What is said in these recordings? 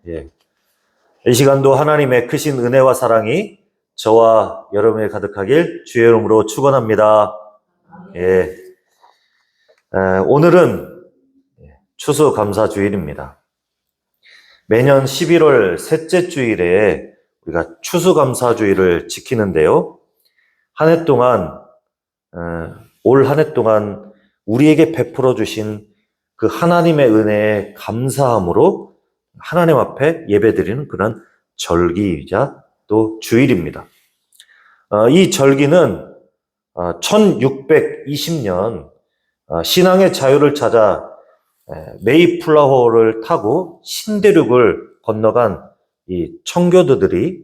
예. 이 시간도 하나님의 크신 은혜와 사랑이 저와 여러분에 가득하길 주의 이름으로 축원합니다. 예. 오늘은 추수감사주일입니다. 매년 11월 셋째 주일에 우리가 추수감사주일을 지키는데요. 올 한 해 동안 우리에게 베풀어 주신 그 하나님의 은혜에 감사함으로 하나님 앞에 예배드리는 그런 절기이자 또 주일입니다. 이 절기는 1620년 신앙의 자유를 찾아 메이플라워를 타고 신대륙을 건너간 이 청교도들이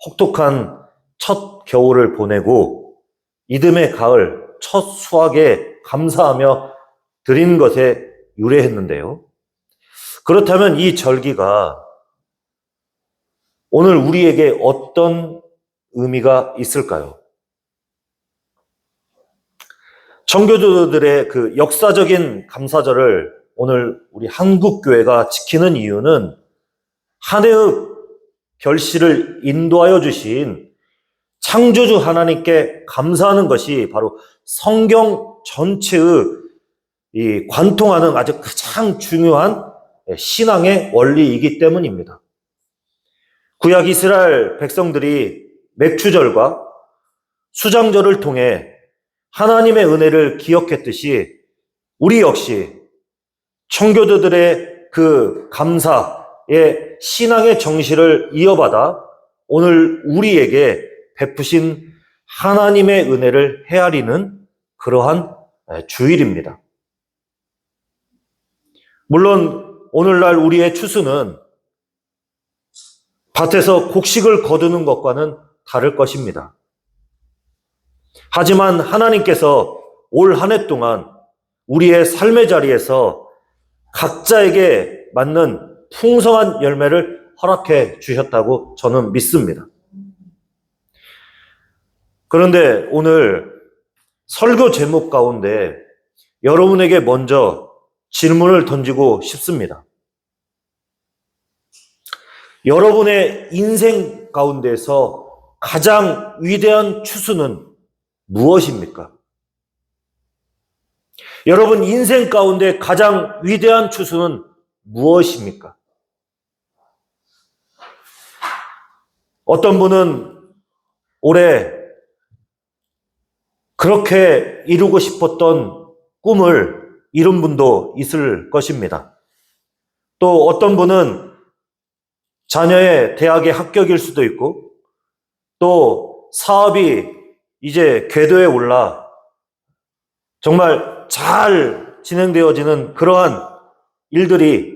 혹독한 첫 겨울을 보내고 이듬해 가을 첫 수확에 감사하며 드린 것에 유래했는데요. 그렇다면 이 절기가 오늘 우리에게 어떤 의미가 있을까요? 청교도들의 그 역사적인 감사절을 오늘 우리 한국교회가 지키는 이유는 한 해의 결실을 인도하여 주신 창조주 하나님께 감사하는 것이 바로 성경 전체의 이 관통하는 아주 가장 중요한 신앙의 원리이기 때문입니다. 구약 이스라엘 백성들이 맥추절과 수장절을 통해 하나님의 은혜를 기억했듯이 우리 역시 청교도들의 그 감사의 신앙의 정신을 이어받아 오늘 우리에게 베푸신 하나님의 은혜를 헤아리는 그러한 주일입니다. 물론 오늘날 우리의 추수는 밭에서 곡식을 거두는 것과는 다를 것입니다. 하지만 하나님께서 올 한 해 동안 우리의 삶의 자리에서 각자에게 맞는 풍성한 열매를 허락해 주셨다고 저는 믿습니다. 그런데 오늘 설교 제목 가운데 여러분에게 먼저 질문을 던지고 싶습니다. 여러분의 인생 가운데서 가장 위대한 추수는 무엇입니까? 여러분 인생 가운데 가장 위대한 추수는 무엇입니까? 어떤 분은 올해 그렇게 이루고 싶었던 꿈을 이룬 분도 있을 것입니다. 또 어떤 분은 자녀의 대학의 합격일 수도 있고 또 사업이 이제 궤도에 올라 정말 잘 진행되어지는 그러한 일들이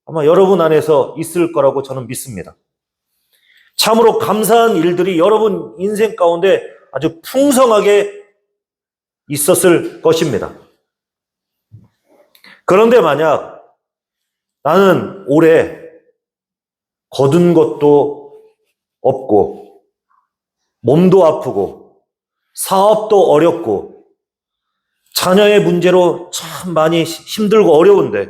아마 여러분 안에서 있을 거라고 저는 믿습니다. 참으로 감사한 일들이 여러분 인생 가운데 아주 풍성하게 있었을 것입니다. 그런데 만약 나는 올해 거둔 것도 없고 몸도 아프고 사업도 어렵고 자녀의 문제로 참 많이 힘들고 어려운데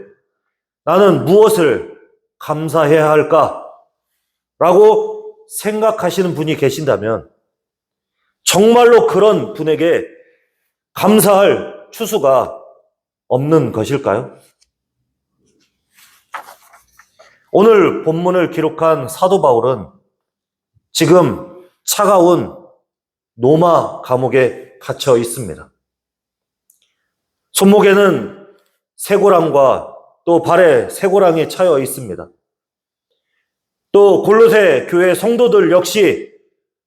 나는 무엇을 감사해야 할까? 라고 생각하시는 분이 계신다면 정말로 그런 분에게 감사할 추수가 없는 것일까요? 오늘 본문을 기록한 사도 바울은 지금 차가운 로마 감옥에 갇혀 있습니다. 손목에는 쇠고랑과 또 발에 쇠고랑이 차여 있습니다. 또 골로새 교회 성도들 역시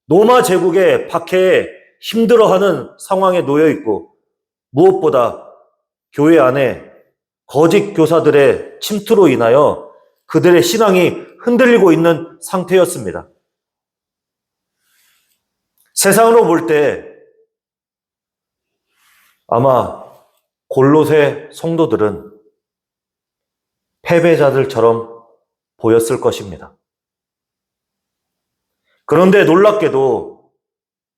로마 제국의 박해에 힘들어하는 상황에 놓여 있고 무엇보다 교회 안에 거짓 교사들의 침투로 인하여 그들의 신앙이 흔들리고 있는 상태였습니다. 세상으로 볼 때 아마 골로새 성도들은 패배자들처럼 보였을 것입니다. 그런데 놀랍게도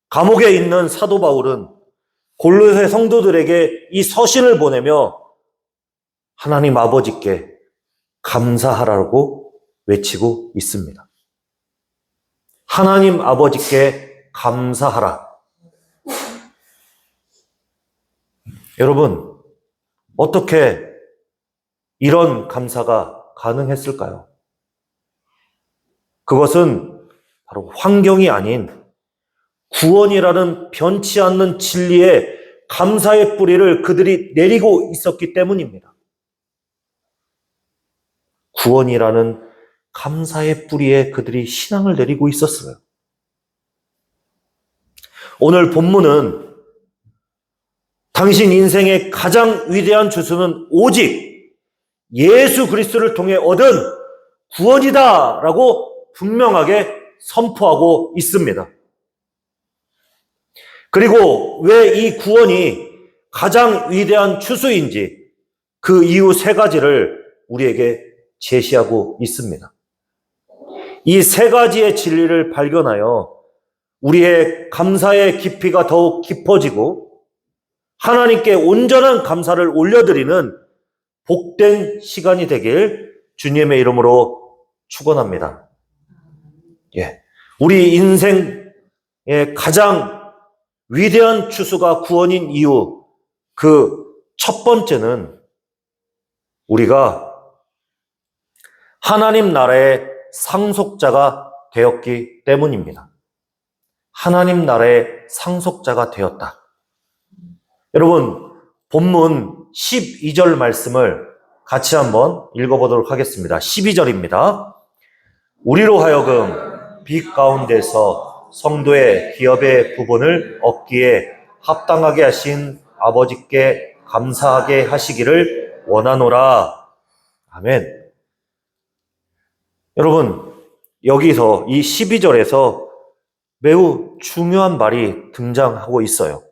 감옥에 있는 사도 바울은 골로새 성도들에게 이 서신을 보내며 하나님 아버지께 감사하라고 외치고 있습니다. 하나님 아버지께 감사하라. 여러분, 어떻게 이런 감사가 가능했을까요? 그것은 바로 환경이 아닌 구원이라는 변치 않는 진리의 감사의 뿌리를 그들이 내리고 있었기 때문입니다. 구원이라는 감사의 뿌리에 그들이 신앙을 내리고 있었어요. 오늘 본문은 당신 인생의 가장 위대한 주수는 오직 예수 그리스도를 통해 얻은 구원이다 라고 분명하게 선포하고 있습니다. 그리고 왜 이 구원이 가장 위대한 추수인지 그 이유 세 가지를 우리에게 제시하고 있습니다. 이 세 가지의 진리를 발견하여 우리의 감사의 깊이가 더욱 깊어지고 하나님께 온전한 감사를 올려드리는 복된 시간이 되길 주님의 이름으로 축원합니다. 우리 인생의 가장 위대한 추수가 구원인 이유, 그 첫 번째는 우리가 하나님 나라의 상속자가 되었기 때문입니다. 하나님 나라의 상속자가 되었다. 여러분, 본문 12절 말씀을 같이 한번 읽어보도록 하겠습니다. 12절입니다. 우리로 하여금 빛 가운데서 성도의 기업의 부분을 얻기에 합당하게 하신 아버지께 감사하게 하시기를 원하노라. 아멘. 여러분, 여기서 이 12절에서 매우 중요한 말이 등장하고 있어요.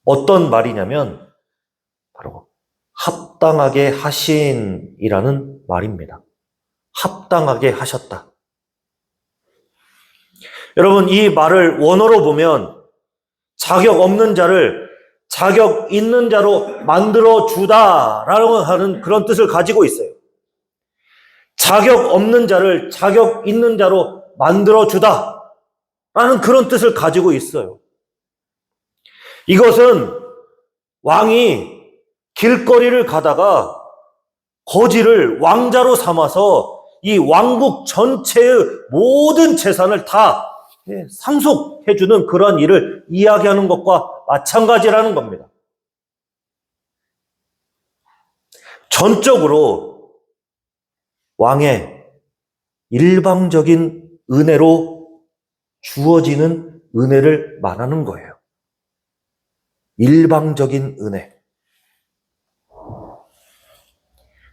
어떤 말이냐면 바로 합당하게 하신이라는 말입니다. 합당하게 하셨다. 여러분, 이 말을 원어로 보면 자격 없는 자를 자격 있는 자로 만들어 주다라고 하는 그런 뜻을 가지고 있어요. 자격 없는 자를 자격 있는 자로 만들어 주다라는 그런 뜻을 가지고 있어요. 이것은 왕이 길거리를 가다가 거지를 왕자로 삼아서 이 왕국 전체의 모든 재산을 다 상속해주는 그런 일을 이야기하는 것과 마찬가지라는 겁니다. 전적으로 왕의 일방적인 은혜로 주어지는 은혜를 말하는 거예요. 일방적인 은혜.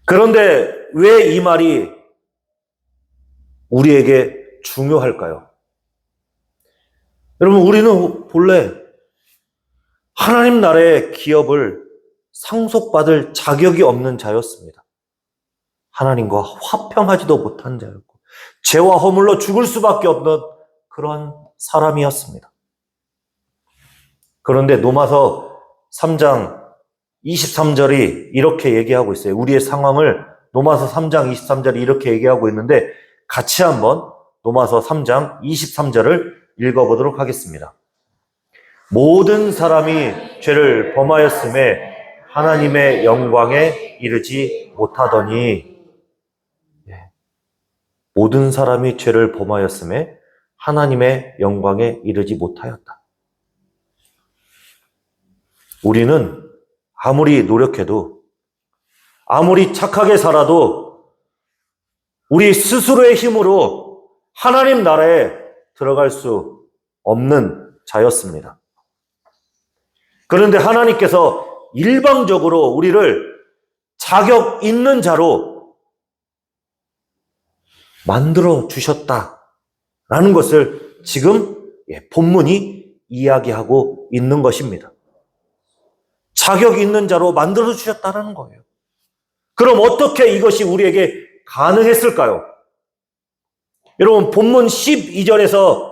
그런데 왜 이 말이 우리에게 중요할까요? 여러분, 우리는 본래 하나님 나라의 기업을 상속받을 자격이 없는 자였습니다. 하나님과 화평하지도 못한 자였고 죄와 허물로 죽을 수밖에 없는 그런 사람이었습니다. 그런데 로마서 3장 23절이 이렇게 얘기하고 있어요. 우리의 상황을 로마서 3장 23절이 이렇게 얘기하고 있는데 같이 한번 로마서 3장 23절을 읽어보도록 하겠습니다. 모든 사람이 죄를 범하였음에 하나님의 영광에 이르지 못하더니, 모든 사람이 죄를 범하였음에 하나님의 영광에 이르지 못하였다. 우리는 아무리 노력해도, 아무리 착하게 살아도 우리 스스로의 힘으로 하나님 나라에 들어갈 수 없는 자였습니다. 그런데 하나님께서 일방적으로 우리를 자격 있는 자로 만들어 주셨다라는 것을 지금 본문이 이야기하고 있는 것입니다. 자격 있는 자로 만들어 주셨다는 거예요. 그럼 어떻게 이것이 우리에게 가능했을까요? 여러분, 본문 12절에서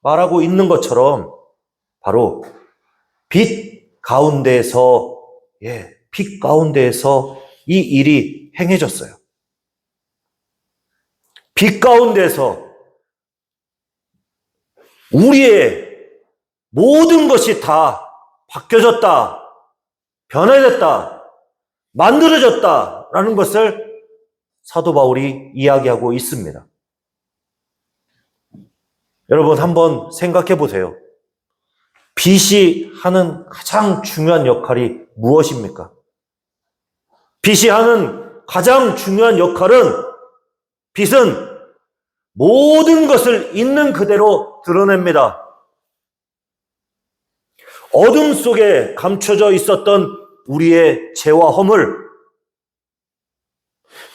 말하고 있는 것처럼 바로 빛 가운데에서 이 일이 행해졌어요. 빛 가운데서 우리의 모든 것이 다 바뀌어졌다, 변화됐다, 만들어졌다라는 것을 사도 바울이 이야기하고 있습니다. 여러분 한번 생각해 보세요. 빛이 하는 가장 중요한 역할이 무엇입니까? 빛이 하는 가장 중요한 역할은, 빛은 모든 것을 있는 그대로 드러냅니다. 어둠 속에 감춰져 있었던 우리의 죄와 허물,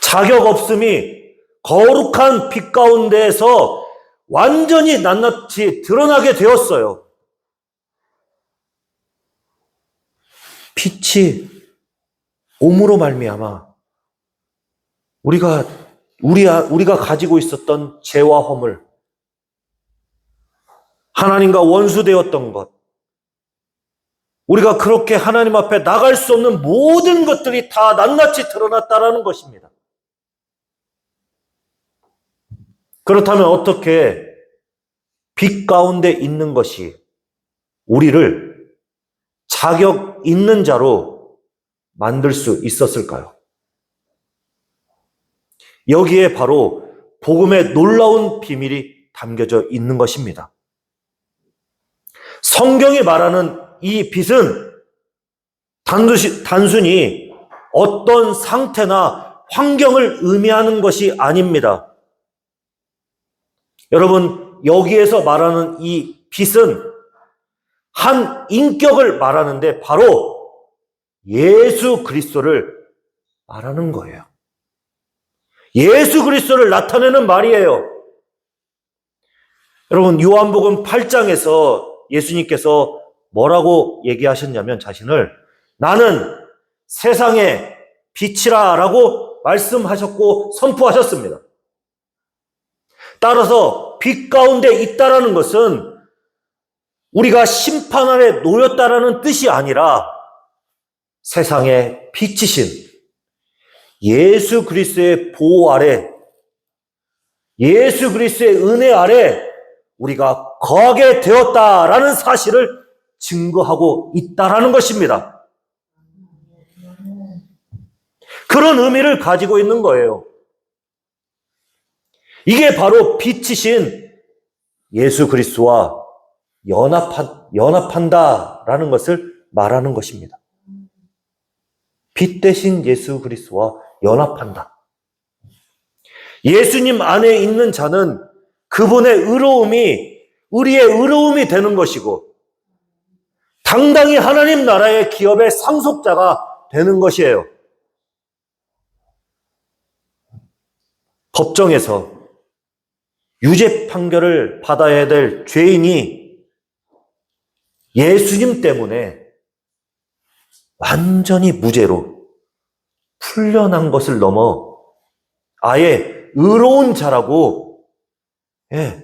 자격 없음이 거룩한 빛 가운데에서 완전히 낱낱이 드러나게 되었어요. 빛이 옴으로 말미암아 우리가 가지고 있었던 죄와 허물, 하나님과 원수되었던 것, 우리가 그렇게 하나님 앞에 나갈 수 없는 모든 것들이 다 낱낱이 드러났다라는 것입니다. 그렇다면 어떻게 빛 가운데 있는 것이 우리를 자격 있는 자로 만들 수 있었을까요? 여기에 바로 복음의 놀라운 비밀이 담겨져 있는 것입니다. 성경이 말하는 이 빛은 단순히 어떤 상태나 환경을 의미하는 것이 아닙니다. 여러분, 여기에서 말하는 이 빛은 한 인격을 말하는데 바로 예수 그리스도를 말하는 거예요. 예수 그리스도를 나타내는 말이에요. 여러분, 요한복음 8장에서 예수님께서 뭐라고 얘기하셨냐면, 자신을 나는 세상의 빛이라 라고 말씀하셨고 선포하셨습니다. 따라서 빛 가운데 있다라는 것은 우리가 심판 아래 놓였다라는 뜻이 아니라 세상의 빛이신 예수 그리스도의 보호 아래, 예수 그리스도의 은혜 아래 우리가 거하게 되었다라는 사실을 증거하고 있다라는 것입니다. 그런 의미를 가지고 있는 거예요. 이게 바로 빛이신 예수 그리스도와 연합한다라는 것을 말하는 것입니다. 빛 대신 예수 그리스도와 연합한다. 예수님 안에 있는 자는 그분의 의로움이 우리의 의로움이 되는 것이고 당당히 하나님 나라의 기업의 상속자가 되는 것이에요. 법정에서 유죄 판결을 받아야 될 죄인이 예수님 때문에 완전히 무죄로 풀려난 것을 넘어 아예 의로운 자라고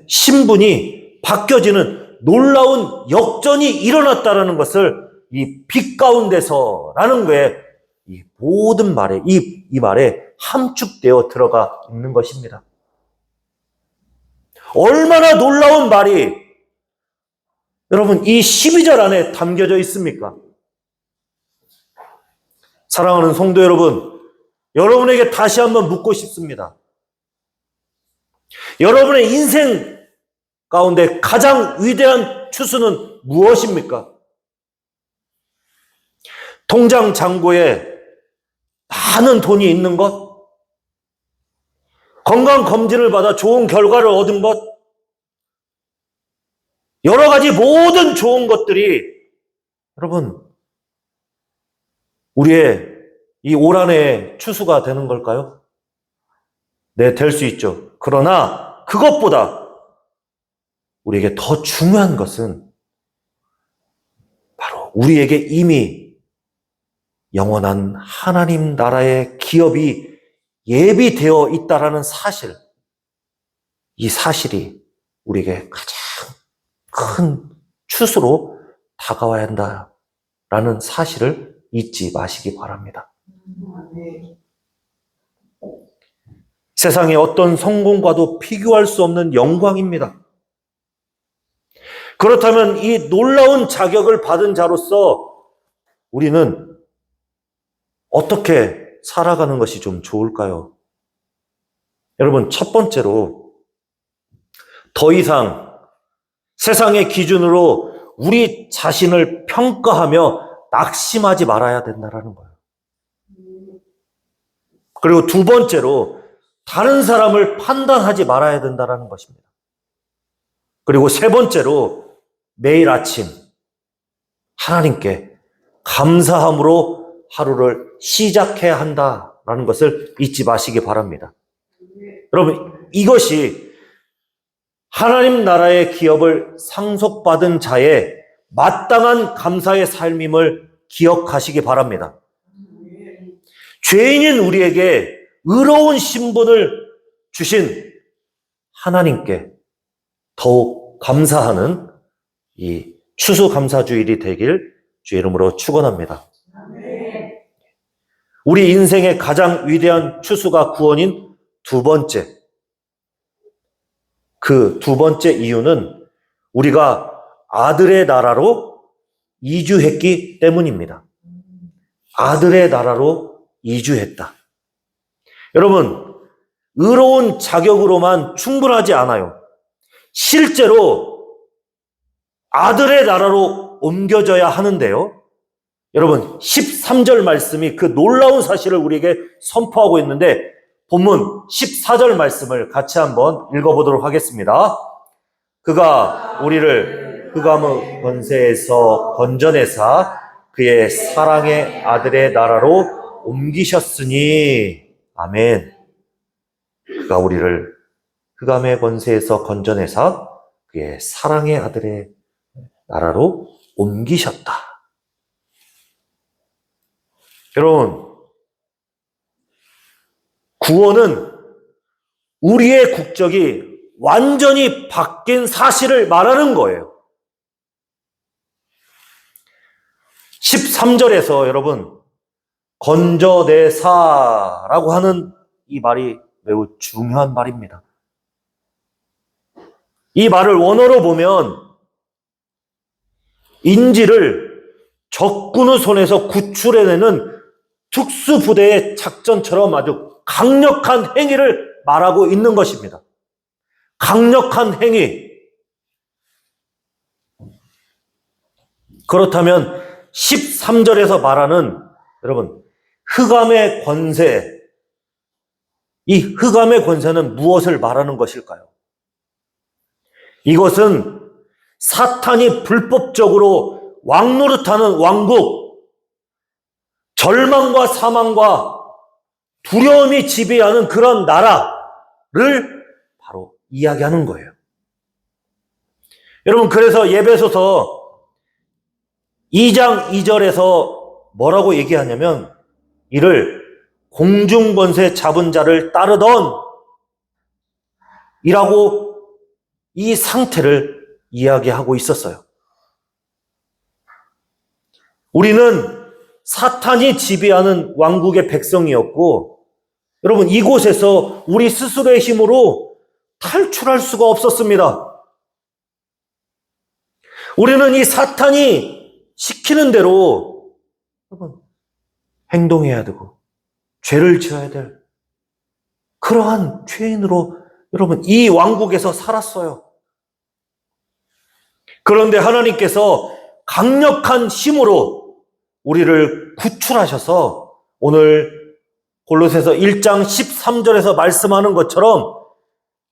신분이 바뀌어지는 놀라운 역전이 일어났다라는 것을 이 빛 가운데서라는 거에 이 모든 말에 이 말에 함축되어 들어가 있는 것입니다. 얼마나 놀라운 말이 여러분 이 12절 안에 담겨져 있습니까? 사랑하는 성도 여러분, 여러분에게 다시 한번 묻고 싶습니다. 여러분의 인생 가운데 가장 위대한 추수는 무엇입니까? 통장 잔고에 많은 돈이 있는 것? 건강검진을 받아 좋은 결과를 얻은 것? 여러 가지 모든 좋은 것들이 여러분 우리의 이 올 한 해의 추수가 되는 걸까요? 네, 될 수 있죠. 그러나 그것보다 우리에게 더 중요한 것은 바로 우리에게 이미 영원한 하나님 나라의 기업이 예비되어 있다라는 사실, 이 사실이 우리에게 가장 큰 추수로 다가와야 한다라는 사실을 잊지 마시기 바랍니다. 세상의 어떤 성공과도 비교할 수 없는 영광입니다. 그렇다면 이 놀라운 자격을 받은 자로서 우리는 어떻게 살아가는 것이 좀 좋을까요? 여러분, 첫 번째로 더 이상 세상의 기준으로 우리 자신을 평가하며 낙심하지 말아야 된다는 거예요. 그리고 두 번째로 다른 사람을 판단하지 말아야 된다는 것입니다. 그리고 세 번째로 매일 아침 하나님께 감사함으로 하루를 시작해야 한다라는 것을 잊지 마시기 바랍니다. 여러분, 이것이 하나님 나라의 기업을 상속받은 자의 마땅한 감사의 삶임을 기억하시기 바랍니다. 죄인인 우리에게 의로운 신분을 주신 하나님께 더욱 감사하는 이 추수감사주일이 되길 주의 이름으로 축원합니다. 우리 인생의 가장 위대한 추수가 구원인 두 번째, 그 두 번째 이유는 우리가 아들의 나라로 이주했기 때문입니다. 아들의 나라로 이주했다. 여러분, 의로운 자격으로만 충분하지 않아요. 실제로 아들의 나라로 옮겨져야 하는데요. 여러분, 13절 말씀이 그 놀라운 사실을 우리에게 선포하고 있는데 본문 14절 말씀을 같이 한번 읽어보도록 하겠습니다. 그가 우리를 흑암의 권세에서 건져내사 그의 사랑의 아들의 나라로 옮기셨으니 아멘. 그가 우리를 흑암의 권세에서 건져내사 그의 사랑의 아들의 나라로 옮기셨다. 여러분, 구원은 우리의 국적이 완전히 바뀐 사실을 말하는 거예요. 13절에서 여러분, 건져내사라고 하는 이 말이 매우 중요한 말입니다. 이 말을 원어로 보면 인지를 적군의 손에서 구출해내는 특수부대의 작전처럼 아주 강력한 행위를 말하고 있는 것입니다. 강력한 행위. 그렇다면 13절에서 말하는 여러분, 흑암의 권세, 이 흑암의 권세는 무엇을 말하는 것일까요? 이것은 사탄이 불법적으로 왕노릇하는 왕국, 절망과 사망과 두려움이 지배하는 그런 나라를 바로 이야기하는 거예요. 여러분, 그래서 에베소서 2장 2절에서 뭐라고 얘기하냐면 이를 공중권세 잡은 자를 따르던 이라고 이 상태를 이야기하고 있었어요. 우리는 사탄이 지배하는 왕국의 백성이었고, 여러분, 이곳에서 우리 스스로의 힘으로 탈출할 수가 없었습니다. 우리는 이 사탄이 시키는 대로 여러분, 행동해야 되고 죄를 지어야 될 그러한 죄인으로 여러분 이 왕국에서 살았어요. 그런데 하나님께서 강력한 힘으로 우리를 구출하셔서 오늘 골로새서 1장 13절에서 말씀하는 것처럼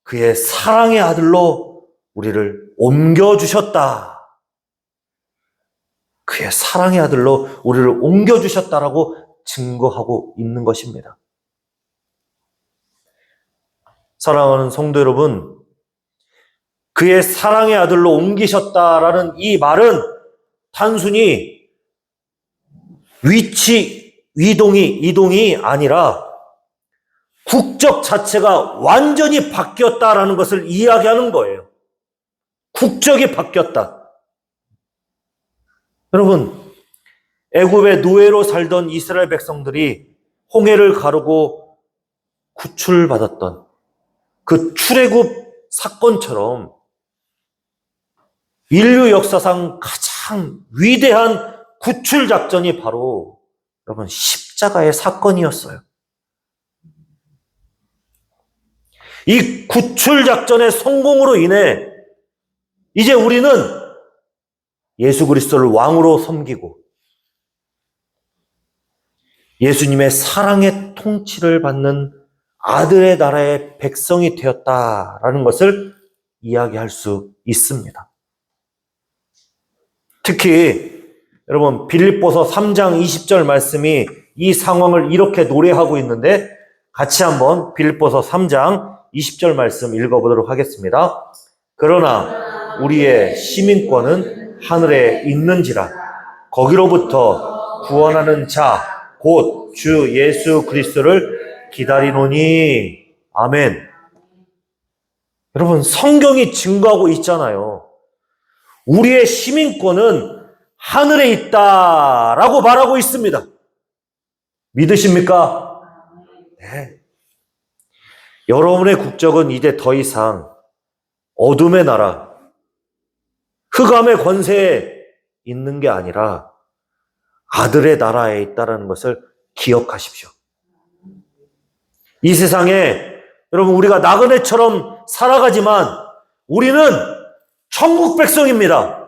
그의 사랑의 아들로 우리를 옮겨주셨다. 그의 사랑의 아들로 우리를 옮겨주셨다라고 증거하고 있는 것입니다. 사랑하는 성도 여러분, 그의 사랑의 아들로 옮기셨다라는 이 말은 단순히 이동이 아니라 국적 자체가 완전히 바뀌었다라는 것을 이야기하는 거예요. 국적이 바뀌었다. 여러분, 애굽의 노예로 살던 이스라엘 백성들이 홍해를 가르고 구출받았던 그 출애굽 사건처럼 인류 역사상 가장 위대한 구출 작전이 바로 여러분 십자가의 사건이었어요. 이 구출 작전의 성공으로 인해 이제 우리는 예수 그리스도를 왕으로 섬기고 예수님의 사랑의 통치를 받는 아들의 나라의 백성이 되었다라는 것을 이야기할 수 있습니다. 특히 여러분 빌립보서 3장 20절 말씀이 이 상황을 이렇게 노래하고 있는데 같이 한번 빌립보서 3장 20절 말씀 읽어보도록 하겠습니다. 그러나 우리의 시민권은 하늘에 있는지라 거기로부터 구원하는 자 곧 주 예수 그리스도를 기다리노니. 아멘. 여러분 성경이 증거하고 있잖아요. 우리의 시민권은 하늘에 있다라고 말하고 있습니다. 믿으십니까? 네. 여러분의 국적은 이제 더 이상 어둠의 나라, 흑암의 권세에 있는 게 아니라 아들의 나라에 있다는 것을 기억하십시오. 이 세상에 여러분 우리가 나그네처럼 살아가지만 우리는 천국 백성입니다.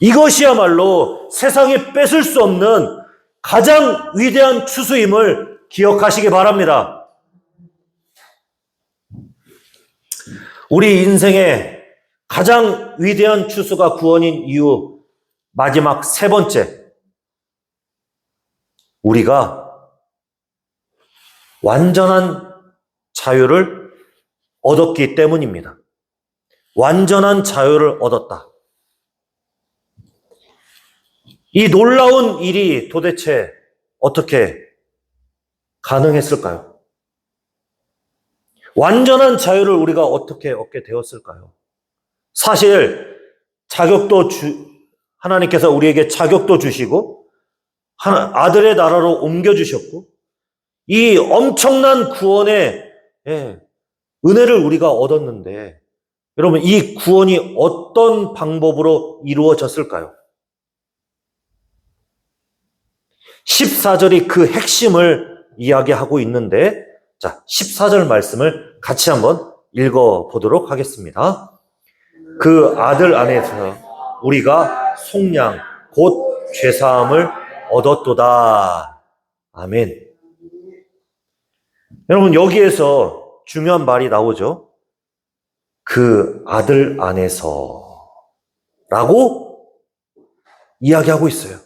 이것이야말로 세상이 뺏을 수 없는 가장 위대한 추수임을 기억하시기 바랍니다. 우리 인생의 가장 위대한 추수가 구원인 이유 마지막 세 번째, 우리가 완전한 자유를 얻었기 때문입니다. 완전한 자유를 얻었다. 이 놀라운 일이 도대체 어떻게 가능했을까요? 완전한 자유를 우리가 어떻게 얻게 되었을까요? 사실 하나님께서 우리에게 자격도 주시고 아들의 나라로 옮겨주셨고 이 엄청난 구원의 은혜를 우리가 얻었는데 여러분 이 구원이 어떤 방법으로 이루어졌을까요? 14절이 그 핵심을 이야기하고 있는데 자 14절 말씀을 같이 한번 읽어보도록 하겠습니다. 그 아들 안에서 우리가 속량 곧 죄사함을 얻었도다. 아멘. 여러분 여기에서 중요한 말이 나오죠. 그 아들 안에서 라고 이야기하고 있어요.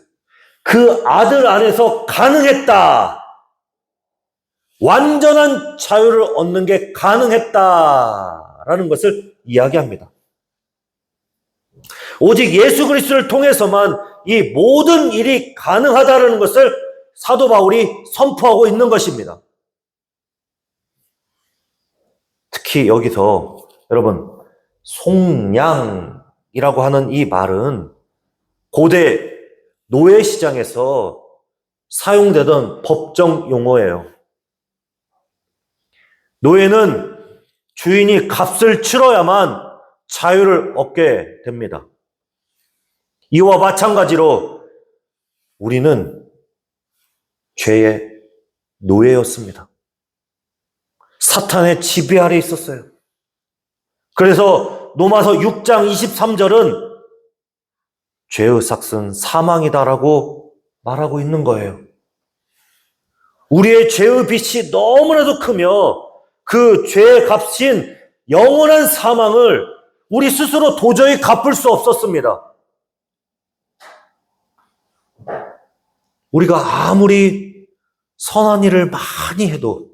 그 아들 안에서 가능했다. 완전한 자유를 얻는 게 가능했다라는 것을 이야기합니다. 오직 예수 그리스도를 통해서만 이 모든 일이 가능하다는 것을 사도 바울이 선포하고 있는 것입니다. 특히 여기서 여러분 속량이라고 하는 이 말은 고대 노예 시장에서 사용되던 법정 용어예요. 노예는 주인이 값을 치러야만 자유를 얻게 됩니다. 이와 마찬가지로 우리는 죄의 노예였습니다. 사탄의 지배 아래 있었어요. 그래서 로마서 6장 23절은 죄의 삭은 사망이다라고 말하고 있는 거예요. 우리의 죄의 빚이 너무나도 크며 그 죄의 값인 영원한 사망을 우리 스스로 도저히 갚을 수 없었습니다. 우리가 아무리 선한 일을 많이 해도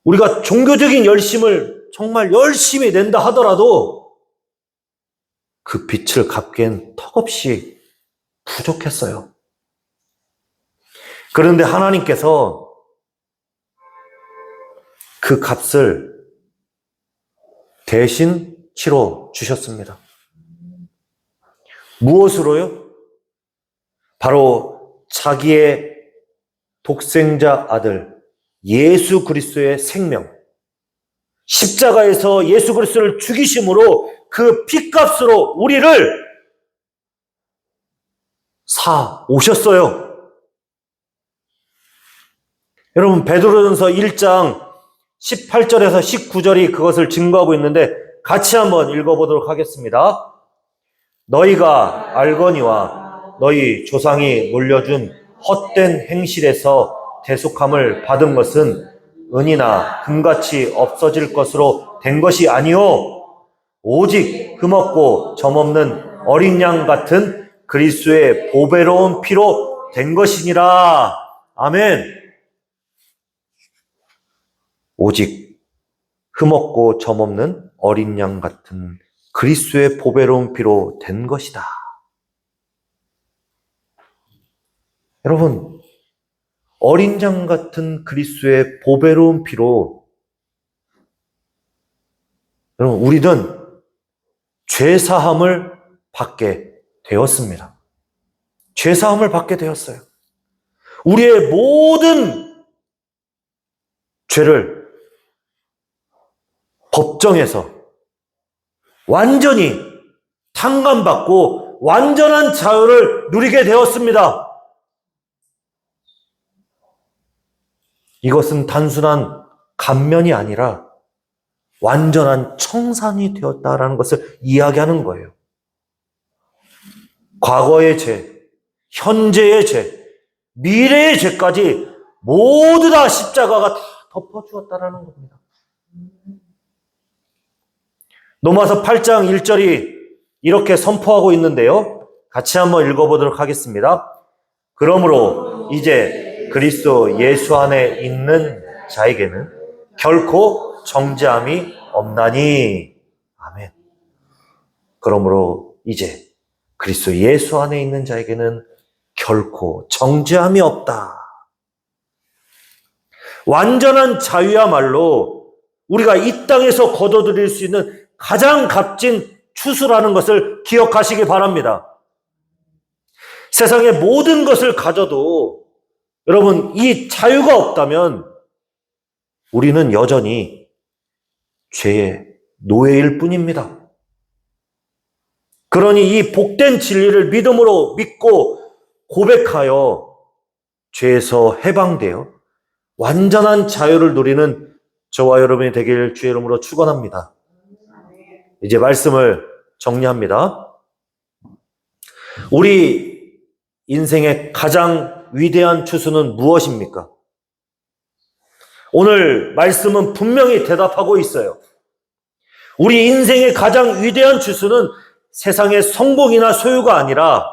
우리가 종교적인 열심을 정말 열심히 낸다 하더라도 그 빚을 갚기엔 턱없이 부족했어요. 그런데 하나님께서 그 값을 대신 치러 주셨습니다. 무엇으로요? 바로 자기의 독생자 아들 예수 그리스도의 생명, 십자가에서 예수 그리스도를 죽이심으로 그 피값으로 우리를 사 오셨어요. 여러분, 베드로전서 1장 18절에서 19절이 그것을 증거하고 있는데 같이 한번 읽어보도록 하겠습니다. 너희가 알거니와 너희 조상이 물려준 헛된 행실에서 대속함을 받은 것은 은이나 금같이 없어질 것으로 된 것이 아니요 오직 흠없고 점없는 어린 양 같은 그리스도의 보배로운 피로 된 것이니라. 아멘. 오직 흠없고 점없는 어린 양 같은 그리스도의 보배로운 피로 된 것이다. 여러분, 어린 양 같은 그리스도의 보배로운 피로, 여러분, 우리는 죄사함을 받게 되었습니다. 죄사함을 받게 되었어요. 우리의 모든 죄를 법정에서 완전히 탕감받고 완전한 자유를 누리게 되었습니다. 이것은 단순한 감면이 아니라 완전한 청산이 되었다라는 것을 이야기하는 거예요. 과거의 죄, 현재의 죄, 미래의 죄까지 모두 다 십자가가 다 덮어주었다라는 겁니다. 로마서 8장 1절이 이렇게 선포하고 있는데요. 같이 한번 읽어보도록 하겠습니다. 그러므로 이제 그리스도 예수 안에 있는 자에게는 결코 정죄함이 없나니. 아멘. 그러므로 이제 그리스도 예수 안에 있는 자에게는 결코 정죄함이 없다. 완전한 자유야말로 우리가 이 땅에서 거둬들일 수 있는 가장 값진 추수라는 것을 기억하시기 바랍니다. 세상의 모든 것을 가져도 여러분, 이 자유가 없다면 우리는 여전히 죄의 노예일 뿐입니다. 그러니 이 복된 진리를 믿음으로 믿고 고백하여 죄에서 해방되어 완전한 자유를 누리는 저와 여러분이 되길 주의 이름으로 축원합니다. 이제 말씀을 정리합니다. 우리 인생의 가장 위대한 추수는 무엇입니까? 오늘 말씀은 분명히 대답하고 있어요. 우리 인생의 가장 위대한 추수는 세상의 성공이나 소유가 아니라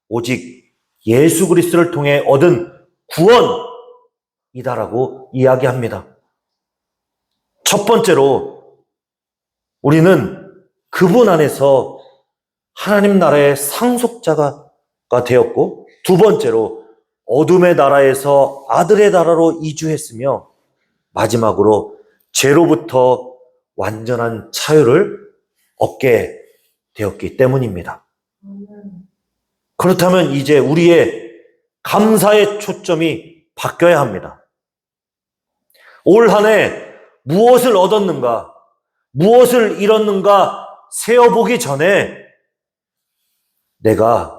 오직 예수 그리스도를 통해 얻은 구원이다라고 이야기합니다. 첫 번째로 우리는 그분 안에서 하나님 나라의 상속자가 되었고, 두 번째로 어둠의 나라에서 아들의 나라로 이주했으며, 마지막으로 죄로부터 완전한 자유를 얻게 되었기 때문입니다. 그렇다면 이제 우리의 감사의 초점이 바뀌어야 합니다. 올 한 해 무엇을 얻었는가, 무엇을 잃었는가 세어보기 전에 내가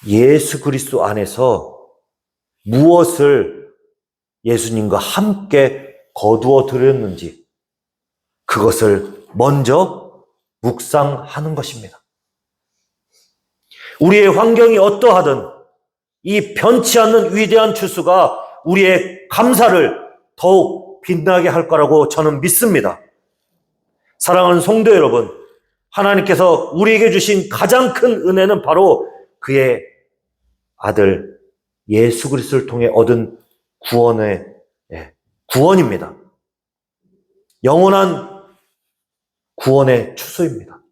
예수 그리스도 안에서 무엇을 예수님과 함께 거두어 드렸는지 그것을 먼저 묵상하는 것입니다. 우리의 환경이 어떠하든 이 변치 않는 위대한 추수가 우리의 감사를 더욱 빛나게 할 거라고 저는 믿습니다. 사랑하는 성도 여러분, 하나님께서 우리에게 주신 가장 큰 은혜는 바로 그의 아들 예수 그리스도를 통해 얻은 구원입니다. 영원한 구원의 추수입니다.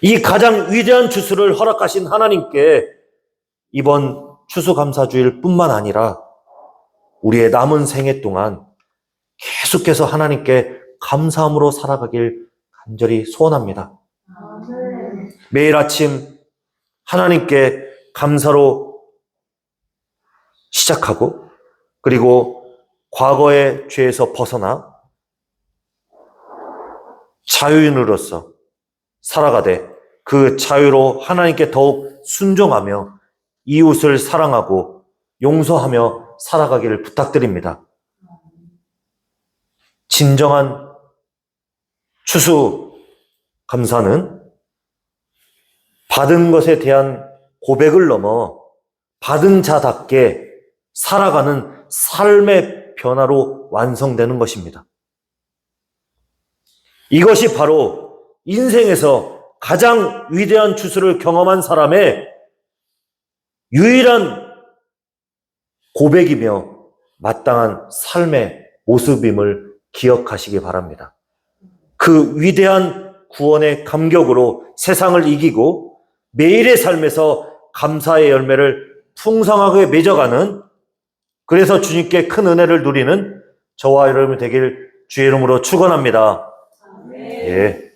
이 가장 위대한 추수를 허락하신 하나님께 이번 추수감사주일 뿐만 아니라 우리의 남은 생애 동안 계속해서 하나님께 감사함으로 살아가길 간절히 소원합니다. 매일 아침 하나님께 감사로 시작하고, 그리고 과거의 죄에서 벗어나 자유인으로서 살아가되 그 자유로 하나님께 더욱 순종하며 이웃을 사랑하고 용서하며 살아가기를 부탁드립니다. 진정한 추수감사는 받은 것에 대한 고백을 넘어 받은 자답게 살아가는 삶의 변화로 완성되는 것입니다. 이것이 바로 인생에서 가장 위대한 추수를 경험한 사람의 유일한 고백이며 마땅한 삶의 모습임을 기억하시기 바랍니다. 그 위대한 구원의 감격으로 세상을 이기고 매일의 삶에서 감사의 열매를 풍성하게 맺어가는, 그래서 주님께 큰 은혜를 누리는 저와 여러분이 되길 주의 이름으로 축원합니다. 예.